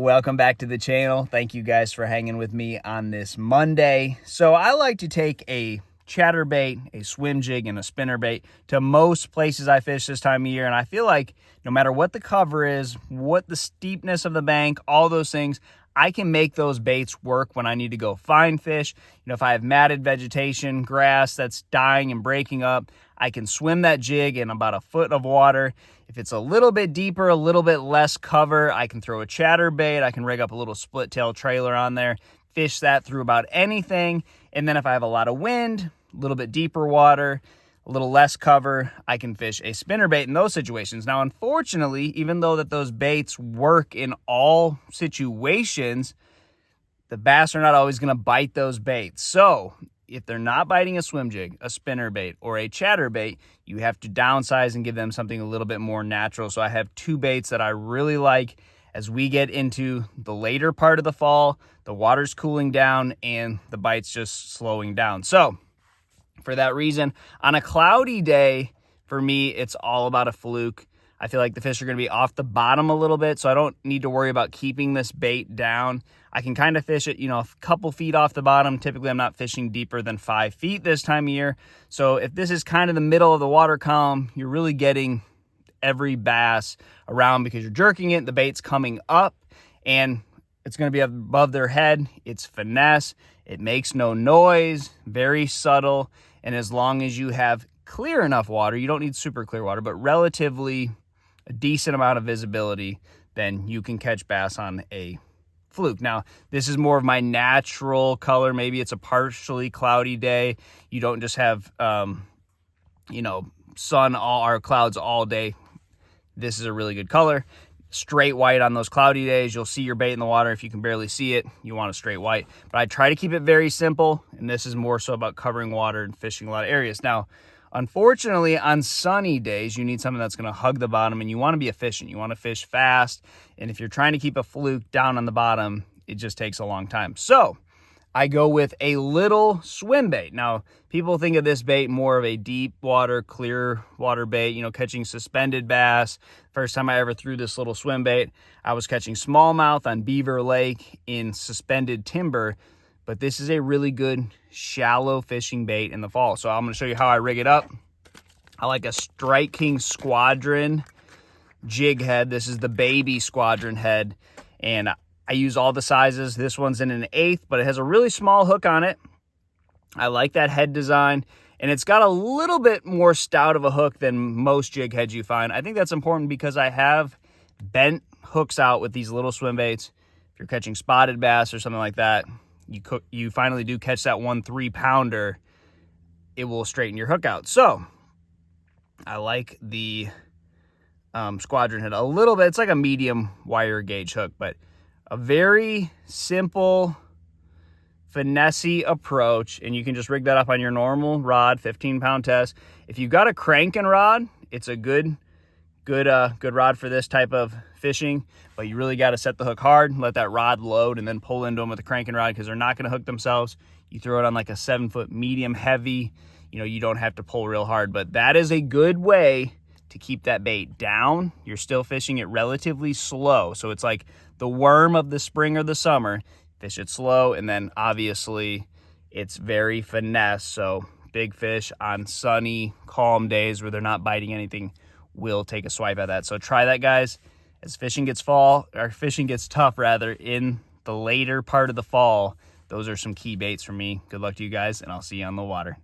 Welcome back to the channel. Thank you guys for hanging with me on this Monday. So I like to take a chatterbait, a swim jig, and a spinnerbait to most places I fish this time of year. And I feel like no matter what the cover is, what the steepness of the bank, all those things, I can make those baits work when I need to go find fish. You know, if I have matted vegetation, grass that's dying and breaking up, I can swim that jig in about a foot of water. If it's a little bit deeper, a little bit less cover, I can throw a chatterbait. I can rig up a little split tail trailer on there, fish that through about anything. And then if I have a lot of wind, a little bit deeper water, a little less cover, I can fish a spinnerbait in those situations. Now, unfortunately, even though that those baits work in all situations, the bass are not always going to bite those baits. So if they're not biting a swim jig, a spinnerbait, or a chatterbait, you have to downsize and give them something a little bit more natural. So I have two baits that I really like as we get into the later part of the fall, the water's cooling down and the bite's just slowing down. So for that reason, on a cloudy day, for me, it's all about a fluke. I feel like the fish are going to be off the bottom a little bit, so I don't need to worry about keeping this bait down. I can kind of fish it, a couple feet off the bottom. Typically, I'm not fishing deeper than 5 feet this time of year. So if this is kind of the middle of the water column, you're really getting every bass around because you're jerking it, the bait's coming up, and it's going to be above their head. It's finesse. It makes no noise, very subtle. And as long as you have clear enough water, you don't need super clear water, but relatively a decent amount of visibility, then you can catch bass on a fluke. Now, this is more of my natural color. Maybe it's a partially cloudy day. You don't just have, sun or clouds all day. This is a really good color. Straight white on those cloudy days. You'll see your bait in the water. If you can barely see it, you want a straight white. But I try to keep it very simple, and this is more so about covering water and fishing a lot of areas. Now, unfortunately, on sunny days, you need something that's going to hug the bottom, and you want to be efficient. You want to fish fast, and if you're trying to keep a fluke down on the bottom, it just takes a long time. So I go with a little swim bait. Now, people think of this bait more of a deep water, clear water bait, catching suspended bass. First time I ever threw this little swim bait, I was catching smallmouth on Beaver Lake in suspended timber, but this is a really good shallow fishing bait in the fall. So I'm going to show you how I rig it up. I like a Strike King Squadron jig head. This is the baby Squadron head, and I use all the sizes. This one's in an 1/8, but it has a really small hook on it. I like that head design, and it's got a little bit more stout of a hook than most jig heads you find. I think that's important because I have bent hooks out with these little swim baits. If you're catching spotted bass or something like that, you finally do catch that 1 3-pounder, it will straighten your hook out. So I like the Squadron head a little bit. It's like a medium wire gauge hook, but a very simple, finessey approach, and you can just rig that up on your normal rod, 15-pound test. If you've got a cranking rod, it's a good rod for this type of fishing, but you really got to set the hook hard, let that rod load, and then pull into them with a cranking rod because they're not going to hook themselves. You throw it on like a 7-foot medium heavy, you don't have to pull real hard, but that is a good way to keep that bait down. You're still fishing it relatively slow. So it's like the worm of the spring or the summer. Fish it slow, and then obviously it's very finesse. So big fish on sunny, calm days where they're not biting anything will take a swipe at that. So try that, guys. As fishing gets tough in the later part of the fall, those are some key baits for me. Good luck to you guys, and I'll see you on the water.